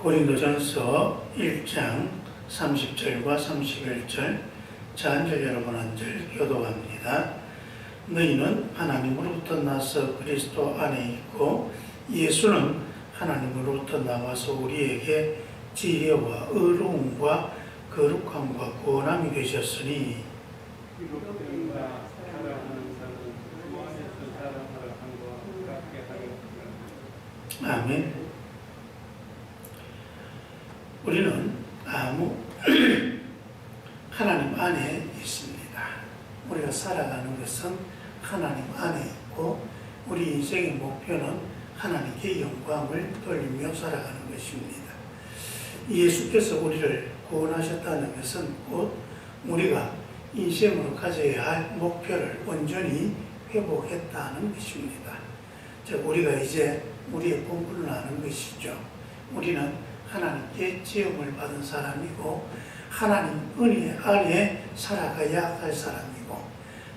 고린도전서 1장 30절과 31절 자 한 절 여러분 한 절 교독합니다. 너희는 하나님으로부터 나서 그리스도 안에 있고 예수는 하나님으로부터 나와서 우리에게 지혜와 의로움과 거룩함과 구원함이 되셨으니 아멘. 우리는 하나님 안에 있습니다. 우리가 살아가는 것은 하나님 안에 있고 우리 인생의 목표는 하나님께 영광을 돌리며 살아가는 것입니다. 예수께서 우리를 구원하셨다는 것은 곧 우리가 인생으로 가져야 할 목표를 온전히 회복했다는 것입니다. 즉 우리가 이제 우리의 본분을 아는 것이죠. 우리는 하나님께 지음을 받은 사람이고 하나님 은혜 아래 살아가야 할 사람이고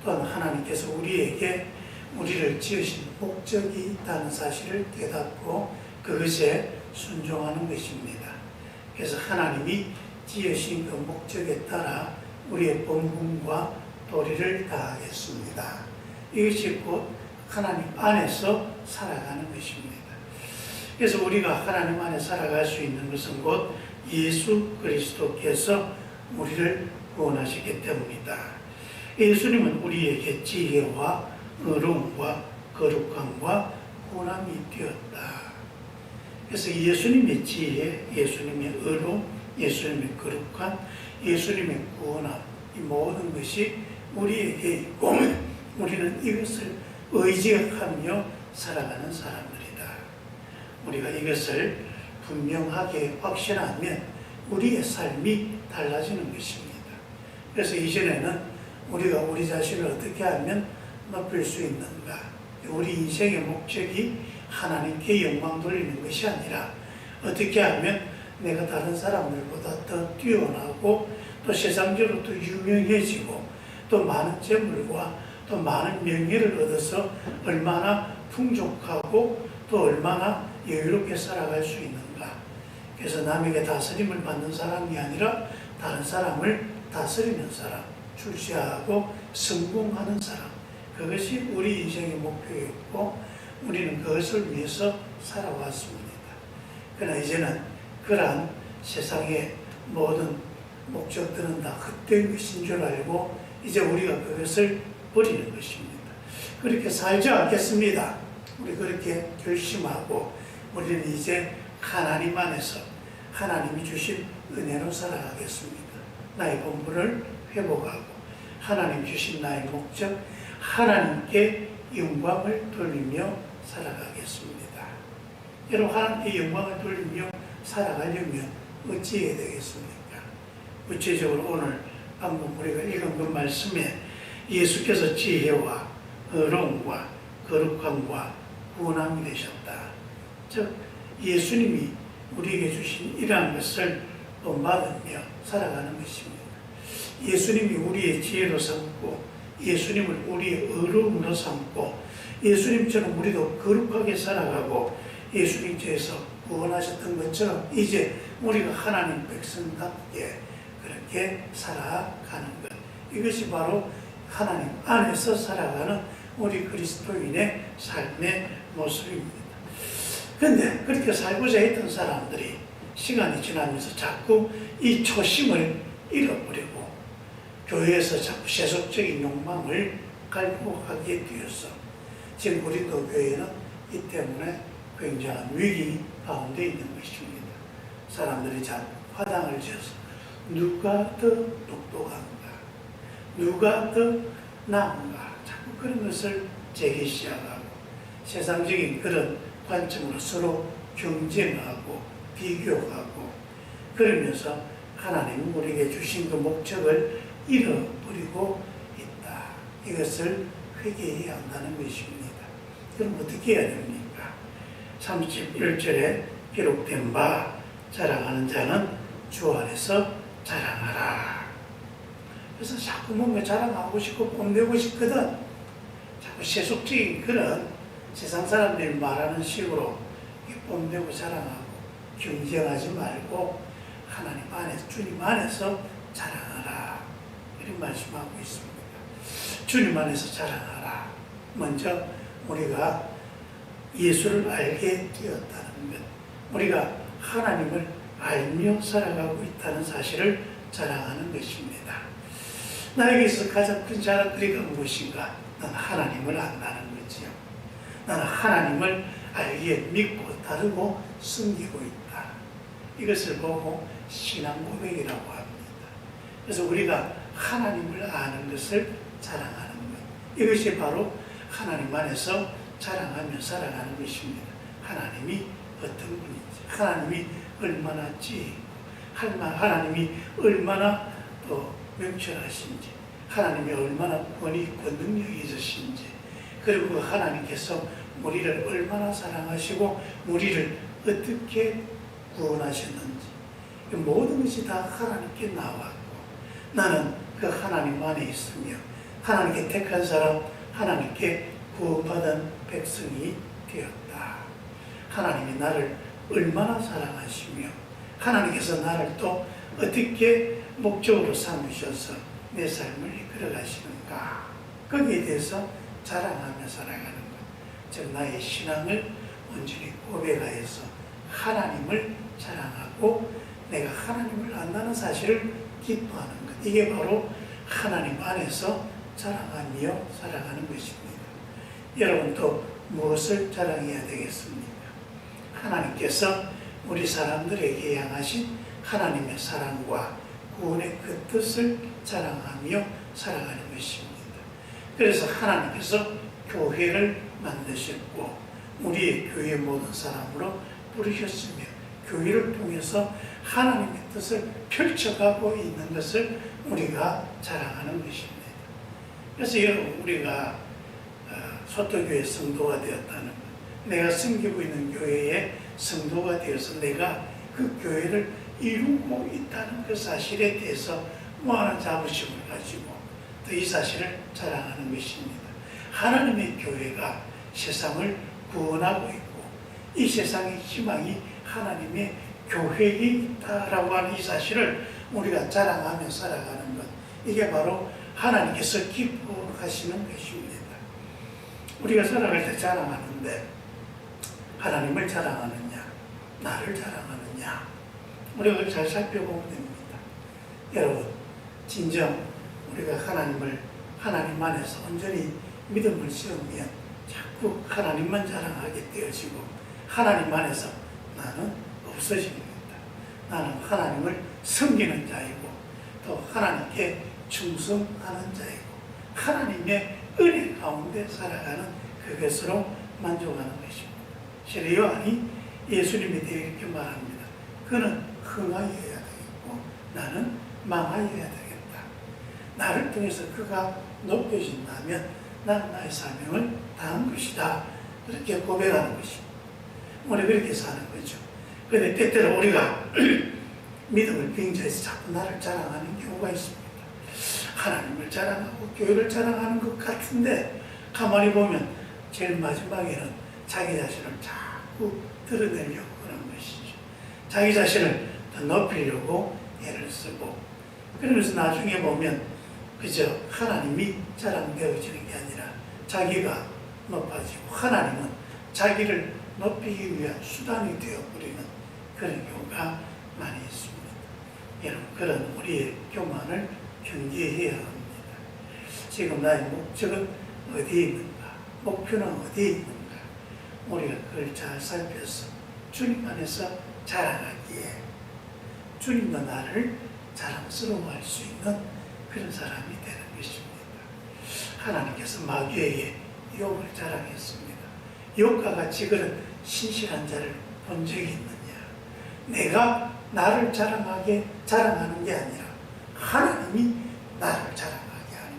또한 하나님께서 우리를 지으신 목적이 있다는 사실을 깨닫고 그것에 순종하는 것입니다. 그래서 하나님이 지으신 그 목적에 따라 우리의 본분과 도리를 다하겠습니다. 이것이 곧 하나님 안에서 살아가는 것입니다. 그래서 우리가 하나님 안에 살아갈 수 있는 것은 곧 예수 그리스도께서 우리를 구원하시기 때문이다. 예수님은 우리에게 지혜와 의로움과 거룩함과 구원함이 되었다. 그래서 예수님의 지혜, 예수님의 의로움, 예수님의 거룩함, 예수님의 구원함, 이 모든 것이 우리에게 있고 우리는 이것을 의지하며 살아가는 사람들이다. 우리가 이것을 분명하게 확신하면 우리의 삶이 달라지는 것입니다. 그래서 이전에는 우리가 우리 자신을 어떻게 하면 높일 수 있는가? 우리 인생의 목적이 하나님께 영광 돌리는 것이 아니라 어떻게 하면 내가 다른 사람들보다 더 뛰어나고 또 세상적으로 또 유명해지고 또 많은 재물과 또 많은 명예를 얻어서 얼마나 풍족하고 또 얼마나 여유롭게 살아갈 수 있는가. 그래서 남에게 다스림을 받는 사람이 아니라 다른 사람을 다스리는 사람, 출세하고 성공하는 사람, 그것이 우리 인생의 목표였고 우리는 그것을 위해서 살아왔습니다. 그러나 이제는 그러한 세상의 모든 목적들은 다 헛된 것인 줄 알고 이제 우리가 그것을 버리는 것입니다. 그렇게 살지 않겠습니다. 우리 그렇게 결심하고 우리는 이제 하나님 안에서 하나님이 주신 은혜로 살아가겠습니다. 나의 본분을 회복하고 하나님 주신 나의 목적, 하나님께 영광을 돌리며 살아가겠습니다. 여러분, 하나님께 영광을 돌리며 살아가려면 어찌해야 되겠습니까? 구체적으로 오늘 방금 우리가 읽은 그 말씀에 예수께서 지혜와 의로움과 거룩함과 구원함이 되셨다. 즉 예수님이 우리에게 주신 이러한 것을 본받으며 살아가는 것입니다. 예수님이 우리의 지혜로 삼고 예수님을 우리의 의로움으로 삼고 예수님처럼 우리도 거룩하게 살아가고 예수님께서 구원하셨던 것처럼 이제 우리가 하나님 백성답게 그렇게 살아가는 것, 이것이 바로 하나님 안에서 살아가는 우리 그리스도인의 삶의 모습입니다. 그런데 그렇게 살고자 했던 사람들이 시간이 지나면서 자꾸 이 초심을 잃어버리고 교회에서 자꾸 세속적인 욕망을 갈구하게 되어서 지금 고린도 교회는 이 때문에 굉장한 위기 가운데 있는 것입니다. 사람들이 자꾸 화당을 지어서 누가 더 똑똑한가, 누가 더 나은가, 자꾸 그런 것을 제기 시작하고 세상적인 그런 관점으로 서로 경쟁하고 비교하고 그러면서 하나님 우리에게 주신 그 목적을 잃어버리고 있다. 이것을 회개해야 한다는 것입니다. 그럼 어떻게 해야 됩니까? 31절에 기록된 바 자랑하는 자는 주 안에서 자랑하라. 그래서 자꾸 뭔가 자랑하고 싶고 뽐내고 싶거든. 자꾸 세속적인 그런 세상 사람들이 말하는 식으로 뽐내고 자랑하고 경쟁하지 말고 하나님 안에서, 주님 안에서 자랑하라. 이런 말씀하고 있습니다. 주님 안에서 자랑하라. 먼저 우리가 예수를 알게 되었다는 것, 우리가 하나님을 알며 살아가고 있다는 사실을 자랑하는 것입니다. 나에게 있어서 가장 큰 자랑거리가 무엇인가? 나는 하나님을 안다는 거지요. 나는 하나님을 알기에 믿고 따르고 섬기고 있다. 이것을 보고 신앙 고백이라고 합니다. 그래서 우리가 하나님을 아는 것을 자랑하는 것, 이것이 바로 하나님 안에서 자랑하며 살아가는 것입니다. 하나님이 어떤 분인지, 하나님이 얼마나 지혜있고, 하나님이 얼마나 또 명철하신지, 하나님이 얼마나 권위 있고 능력이 있으신지, 그리고 그 하나님께서 우리를 얼마나 사랑하시고 우리를 어떻게 구원하셨는지, 모든 것이 다 하나님께 나왔고, 나는 그 하나님 안에 있으며 하나님께 택한 사람, 하나님께 구원받은 백성이 되었다. 하나님이 나를 얼마나 사랑하시며 하나님께서 나를 또 어떻게 목적으로 삼으셔서 내 삶을 이끌어가시는가, 거기에 대해서 자랑하며 살아가는 것, 즉 나의 신앙을 온전히 고백하여서 하나님을 자랑하고 내가 하나님을 안다는 사실을 기뻐하는 것, 이게 바로 하나님 안에서 자랑하며 살아가는 것입니다. 여러분 또 무엇을 자랑해야 되겠습니까? 하나님께서 우리 사람들에게 향하신 하나님의 사랑과 구원의 그 뜻을 자랑하며 살아가는 것입니다. 그래서 하나님께서 교회를 만드셨고 우리의 교회 모든 사람으로 부르셨으며 교회를 통해서 하나님의 뜻을 펼쳐가고 있는 것을 우리가 자랑하는 것입니다. 그래서 여러분 우리가 소토교회 성도가 되었다는 것, 내가 섬기고 있는 교회의 성도가 되어서 내가 그 교회를 이루고 있다는 그 사실에 대해서 무한한 자부심을 가지고 또 이 사실을 자랑하는 것입니다. 하나님의 교회가 세상을 구원하고 있고 이 세상의 희망이 하나님의 교회에 있다라고 하는 이 사실을 우리가 자랑하며 살아가는 것, 이게 바로 하나님께서 기뻐하시는 것입니다. 우리가 살아갈 때 자랑하는데 하나님을 자랑하느냐, 나를 자랑하느냐, 우리가 그걸 잘 살펴보면 됩니다. 여러분, 진정 우리가 하나님 안에서 온전히 믿음을 세우면 자꾸 하나님만 자랑하게 되어지고 하나님 안에서 나는 없어집니다. 나는 하나님을 섬기는 자이고 또 하나님께 충성하는 자이고 하나님의 은혜 가운데 살아가는 그것으로 만족하는 것입니다. 실은 요한이 예수님에 대해 이렇게 말합니다. 그는 흥하여야 되겠고 나는 망하여야 되겠다. 나를 통해서 그가 높여진다면 나는 나의 사명을 다한 것이다. 그렇게 고백하는 것입니다. 우리 그렇게 사는 거죠. 그런데 때때로 우리가 믿음을 빙자해서 자꾸 나를 자랑하는 경우가 있습니다. 하나님을 자랑하고 교회를 자랑하는 것 같은데 가만히 보면 제일 마지막에는 자기 자신을 자꾸 드러내려고 하는 것이죠. 자기 자신을 더 높이려고 애를 쓰고, 그러면서 나중에 보면 그저 하나님이 자랑되어지는 게 아니라 자기가 높아지고 하나님은 자기를 높이기 위한 수단이 되어버리는 그런 경우가 많이 있습니다. 여러분, 그런 우리의 교만을 경계해야 합니다. 지금 나의 목적은 어디에 있는가? 목표는 어디에 있는가? 우리가 그걸 잘 살펴서 주님 안에서 자랑하기에 주님과 나를 자랑스러워할 수 있는 그런 사람이 되는 것입니다. 하나님께서 마귀에게 욥을 자랑했습니다. 욥과 같이 그런 신실한 자를 본 적이 있느냐? 내가 나를 자랑하는 게 아니라 하나님이 나를 자랑하게 하는,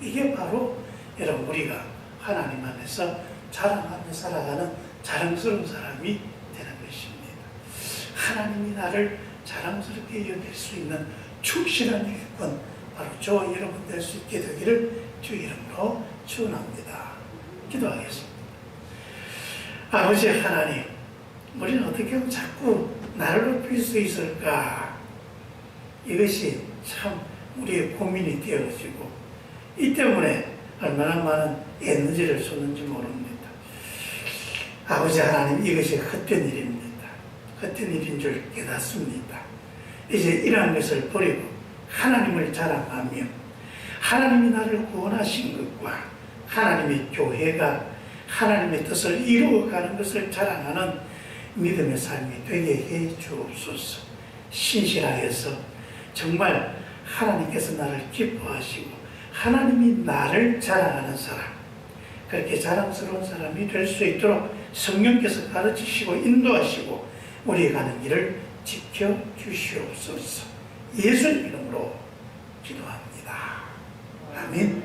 이게 바로 여러분 우리가 하나님 안에서 자랑하며 살아가는 자랑스러운 사람이 되는 것입니다. 하나님이 나를 자랑스럽게 여길 수 있는 충실한 일꾼, 바로 저와 여러분 될 수 있게 되기를 주 이름으로 축원합니다. 기도하겠습니다. 아버지 하나님, 우리는 어떻게 하면 자꾸 나를 높일 수 있을까? 이것이 참 우리의 고민이 되어지고 이 때문에 얼마나 많은 에너지를 쏟는지 모릅니다. 아버지 하나님, 이것이 헛된 일입니다. 헛된 일인 줄 깨닫습니다. 이제 이러한 것을 버리고 하나님을 자랑하며 하나님이 나를 구원하신 것과 하나님의 교회가 하나님의 뜻을 이루어가는 것을 자랑하는 믿음의 삶이 되게 해 주옵소서. 신실하여서 정말 하나님께서 나를 기뻐하시고 하나님이 나를 자랑하는 사람, 그렇게 자랑스러운 사람이 될 수 있도록 성령께서 가르치시고 인도하시고 우리 가는 길을 지켜주시옵소서. 예수님 이름으로 기도합니다. 아멘.